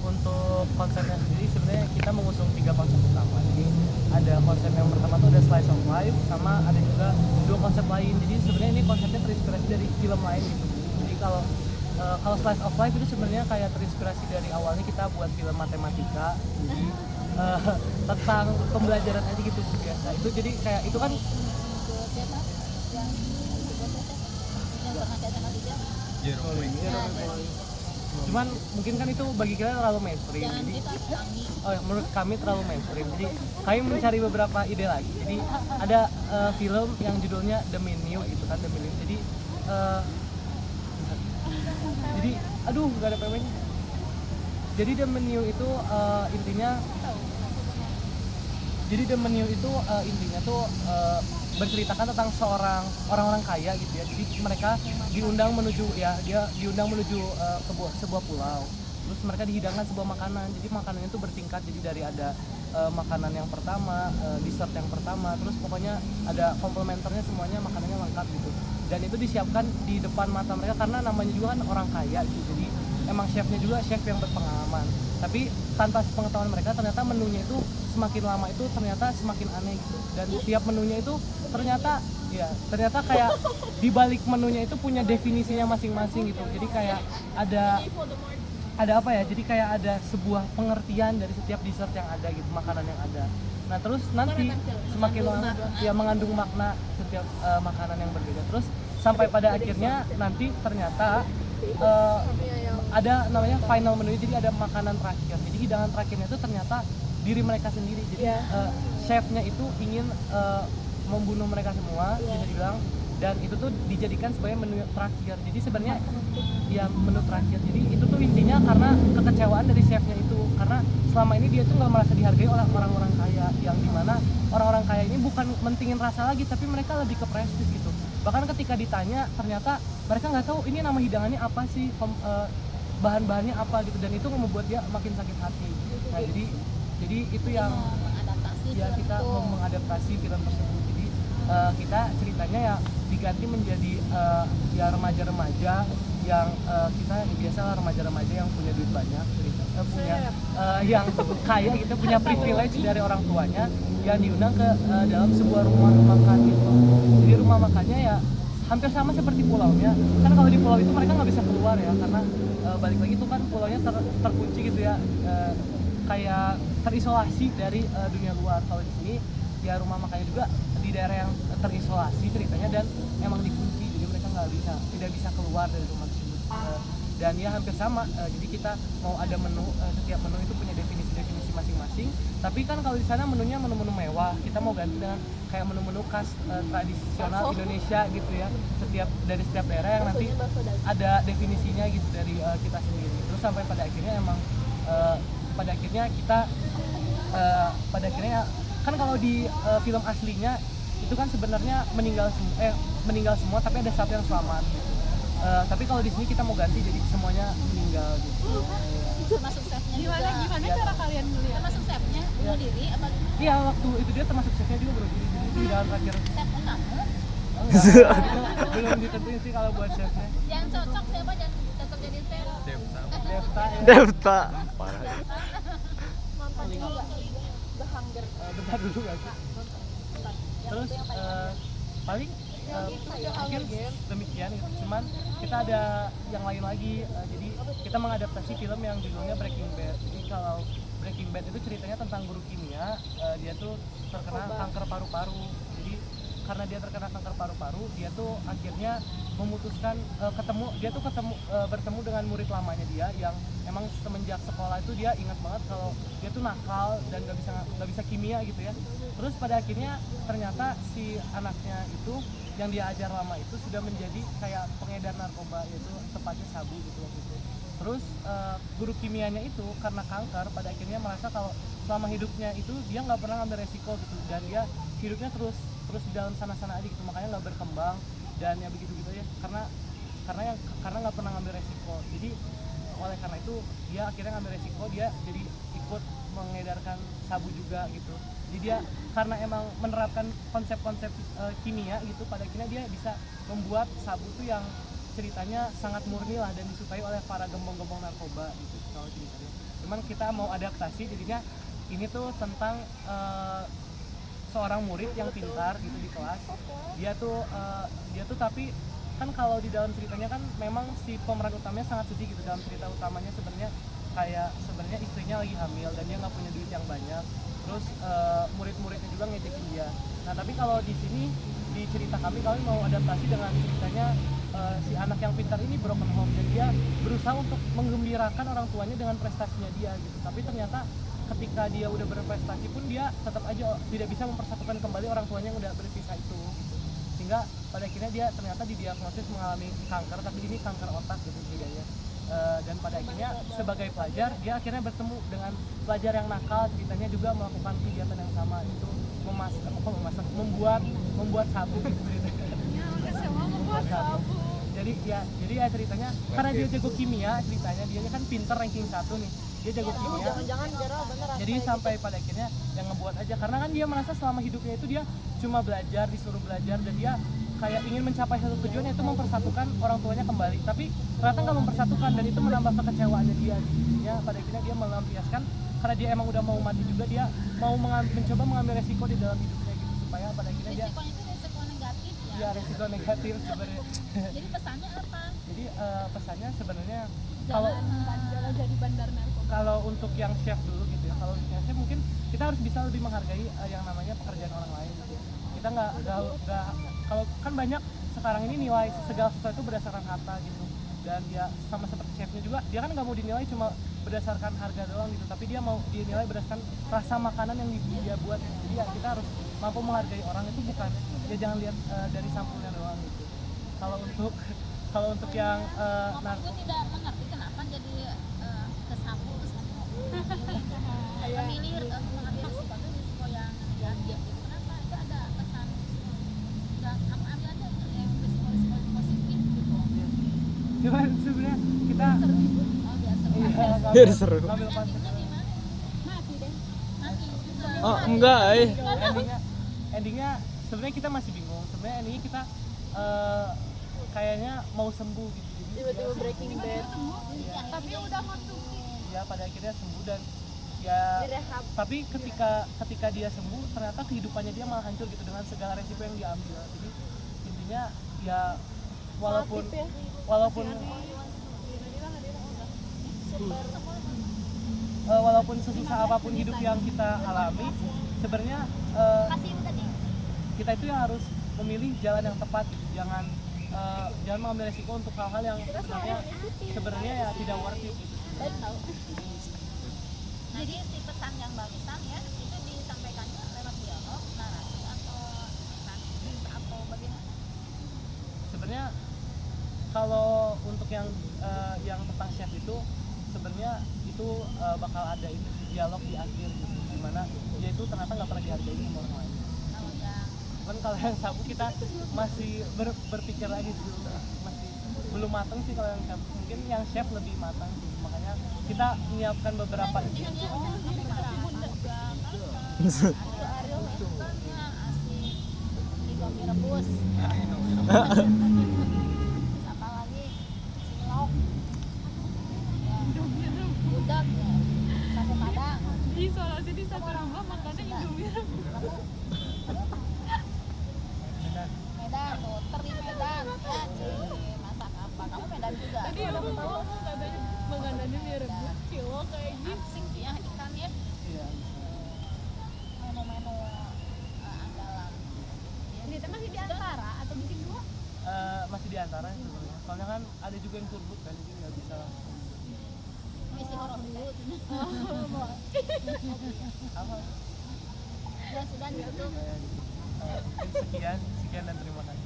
Untuk konsepnya sendiri sebenarnya kita mengusung 3 konsep utama. Jadi ada konsep yang pertama tuh ada slice of life, sama ada juga 2 konsep lain. Jadi sebenarnya ini konsepnya terinspirasi dari film lain gitu. Jadi kalau slice of life itu sebenarnya kayak terinspirasi dari awalnya kita buat film matematika. Jadi tentang pembelajaran aja gitu biasa. Itu jadi kayak itu kan cuman mungkin kan itu bagi kita terlalu mainstream. Jadi menurut kami terlalu mainstream. Jadi kami mencari beberapa ide lagi. Jadi ada film yang judulnya The Menu gitu kan, The Menu. Uh, jadi aduh nggak ada pemainnya. Jadi The Menu itu intinya intinya tuh berceritakan tentang orang-orang kaya gitu ya. Jadi mereka diundang menuju ke sebuah pulau. Terus mereka dihidangkan sebuah makanan. Jadi makanannya itu bertingkat. Jadi dari ada makanan yang pertama, dessert yang pertama, terus pokoknya ada komplementernya, semuanya makanannya lengkap gitu. Dan itu disiapkan di depan mata mereka karena namanya juga kan orang kaya gitu. Jadi emang chefnya juga chef yang berpengalaman. Tapi tanpa pengetahuan mereka ternyata menunya itu semakin lama itu ternyata semakin aneh gitu. Dan tiap menunya itu ternyata kayak di balik menunya itu punya definisinya masing-masing gitu. Jadi kayak ada apa ya? Jadi kayak ada sebuah pengertian dari setiap dessert yang ada gitu, makanan yang ada. Nah, terus nanti semakin lama mengandung makna setiap makanan yang berbeda. Terus sampai pada akhirnya nanti ternyata ada namanya final menu. Jadi ada makanan terakhir. Jadi hidangan terakhirnya itu ternyata diri mereka sendiri. Jadi chefnya itu ingin membunuh mereka semua, bisa dibilang, dan itu tuh dijadikan sebagai menu terakhir. Jadi sebenarnya menu terakhir. Jadi itu tuh intinya karena kekecewaan dari chefnya itu, karena selama ini dia tuh nggak merasa dihargai oleh orang-orang kaya, yang dimana orang-orang kaya ini bukan mentingin rasa lagi, tapi mereka lebih ke prestis gitu. Bahkan ketika ditanya ternyata mereka nggak tahu ini nama hidangannya apa sih, bahan-bahannya apa gitu, dan itu membuat dia makin sakit hati. Nah, jadi itu yang kita mengadaptasi film tersebut. Jadi kita ceritanya ya diganti menjadi remaja-remaja yang kita biasa remaja-remaja yang punya duit banyak, yang kaya gitu, punya privilege dari orang tuanya, yang diundang ke dalam sebuah rumah makan gitu. Jadi rumah makannya ya hampir sama seperti pulaunya. Kan kalau di pulau itu mereka nggak bisa keluar ya, karena balik lagi itu kan pulaunya terkunci gitu ya, kayak terisolasi dari dunia luar. Kalau di sini ya rumah makannya juga di daerah yang terisolasi ceritanya, dan emang dikunci, jadi mereka tidak bisa keluar dari rumah tersebut. Dan ya hampir sama. Jadi kita mau ada menu, setiap menu itu punya definisi masing-masing. Tapi kan kalau di sana menunya menu-menu mewah, kita mau ganti dengan kayak menu-menu khas tradisional Indonesia gitu ya. Dari setiap daerah yang nanti ada definisinya gitu dari kita sendiri. Terus sampai pada akhirnya pada akhirnya kan kalau di film aslinya itu kan sebenarnya meninggal semua, tapi ada satu yang selamat. Tapi kalau di sini kita mau ganti jadi semuanya meninggal gitu. Termasuk chefnya gimana ya. Cara kalian melihat? Termasuk chefnya bunuh diri apa? Iya, waktu itu dia termasuk chefnya juga bunuh diri. Jadi di dalam terakhir. Chef kamu? Belum ditentuin sih kalau buat chefnya. Yang cocok siapa dan tetap jadi chef? Devta. Parah. Mantan juga The Hunger. Bentar dulu gak sih? Terus paling mungkin demikian gitu. Cuman kita ada yang lain lagi. Jadi kita mengadaptasi film yang judulnya Breaking Bad. Jadi kalau Breaking Bad itu ceritanya tentang guru kimia. Dia tuh terkena kanker paru-paru. Jadi karena dia terkena kanker paru-paru, dia tuh akhirnya memutuskan bertemu dengan murid lamanya dia, yang emang semenjak sekolah itu dia ingat banget kalau dia tuh nakal dan nggak bisa kimia gitu ya. Terus pada akhirnya ternyata si anaknya itu yang dia ajar lama itu sudah menjadi kayak pengedar narkoba, yaitu tepatnya sabu gitu waktu itu. Terus guru kimianya itu karena kanker pada akhirnya merasa kalau selama hidupnya itu dia nggak pernah ngambil resiko gitu, dan dia hidupnya terus di dalam sana-sana aja gitu, makanya nggak berkembang dan ya begitu-gitu ya, karena nggak pernah ngambil resiko. Jadi oleh karena itu dia akhirnya ngambil resiko, dia jadi ikut mengedarkan sabu juga gitu. Jadi dia karena emang menerapkan konsep-konsep kimia gitu, pada akhirnya dia bisa membuat sabu tuh yang ceritanya sangat murni lah dan disukai oleh para gembong-gembong narkoba gitu kalau ceritanya. Cuman kita mau adaptasi jadinya ini tuh tentang seorang murid yang pintar gitu di kelas. Dia tuh tapi kan kalau di dalam ceritanya kan memang si pemeran utamanya sangat sedih gitu. Dalam cerita utamanya sebenarnya kayak sebenarnya istrinya lagi hamil dan dia nggak punya duit yang banyak. Terus murid-muridnya juga ngejekin dia. Nah tapi kalau di sini di cerita kami mau adaptasi dengan ceritanya si anak yang pintar ini broken home dan dia berusaha untuk menggembirakan orang tuanya dengan prestasinya dia gitu. Tapi ternyata ketika dia udah berprestasi pun dia tetap aja tidak bisa mempersatukan kembali orang tuanya yang udah berpisah itu gitu. Sehingga pada akhirnya dia ternyata didiagnosis mengalami kanker, tapi ini kanker otak gitu setidaknya. Dan pada akhirnya sebagai pelajar dia akhirnya bertemu dengan pelajar yang nakal, ceritanya juga melakukan kegiatan yang sama, itu membuat sabu gitu ceritanya. Membuat sabu. Jadi ya ceritanya karena dia jago kimia, ceritanya dia kan pinter ranking 1 nih, dia jago kimia. Jangan-jangan Jero bener Jadi sampai pada akhirnya yang ngebuat aja karena kan dia merasa selama hidupnya itu dia cuma belajar, disuruh belajar, dan dia kayak ingin mencapai satu tujuan yaitu mempersatukan orang tuanya kembali, tapi ternyata nggak mempersatukan dan itu menambah kekecewaannya dia. Ya pada akhirnya dia melampiaskan karena dia emang udah mau mati juga, dia mau mencoba mengambil resiko di dalam hidupnya gitu supaya pada akhirnya dia Resikonya itu resiko negatif ya. ya resiko negatif sebenarnya. Jadi pesannya apa? Jadi pesannya sebenarnya kalau Jangan jadi bandar narkoba. kalau untuk yang chef dulu gitu ya, kalau untuk yang chef mungkin kita harus bisa lebih menghargai yang namanya pekerjaan orang lain gitu ya. Kita nggak kalau kan banyak sekarang ini nilai segala sesuatu berdasarkan harta gitu, dan dia sama seperti chefnya juga, dia kan nggak mau dinilai cuma berdasarkan harga doang gitu, tapi dia mau dinilai berdasarkan rasa makanan yang dia buat. Jadi ya kita harus mampu menghargai orang itu, bukan ya jangan lihat dari sampulnya doang gitu. Kalau untuk yang Aku tidak mengerti kenapa jadi kesapu memilih mengambil risiko itu risiko yang negatif gitu. Kenapa itu ada kesan nggak kamu ambil aja yang risiko positif gitu. cuman sebenarnya kita Oh biasa. Biar seru. ngambil konsep Endingnya gimana? Mati deh. Mati juga. Oh enggak, endingnya sebenarnya kita masih bingung. Sebenarnya endingnya kita kayaknya mau sembuh gitu. Jadi tiba-tiba Breaking Bad Iya. Tapi udah konsumsi. Ya pada akhirnya sembuh dan ya direhab. tapi ketika dia sembuh ternyata kehidupannya dia malah hancur gitu dengan segala resiko yang dia ambil. Jadi intinya ya walaupun walaupun sesusah apapun hidup yang kita alami, sebenarnya Kasih itu tadi. kita itu yang harus memilih jalan yang tepat gitu. Jangan mengambil resiko untuk hal-hal yang sebenarnya ya tidak worth it gitu. Jadi si pesan yang barusan ya itu disampaikannya lewat dialog, narasi atau bagaimana? Sebenarnya kalau untuk yang tentang chef itu sebenarnya itu bakal ada ini dialog di akhir gitu, dimana dia itu ternyata nggak pernah dihargai sama orang lain. Kalau yang Cuman kalau yang sabu kita masih berpikir lagi sih, masih belum matang sih. Kalau yang chef mungkin yang chef lebih matang sih, makanya kita menyiapkan beberapa ide. dia sampai kasih bunda juga kan Ariel Westernya asik Indomie rebus. Terus apa lagi? Cilok. Ya. Budak ya. Sate padang. Isolasi di satu rumah makannya Indomie Medan tuh, teri Medan. Ya, masak apa? Kamu Medan juga. tadi aku tahu katanya makanannya mie rebus cilok kayak gitu. Asik ya ikan ya. Iya. Menu-menu andalan. Ini teh masih di antara atau bikin dua? Masih di antara sebenarnya. Soalnya kan ada juga yang turbut kan, jadi nggak bisa langsung. Misi horor dulu. Apa? Ya sudah ditutup. Sekian dan terima kasih.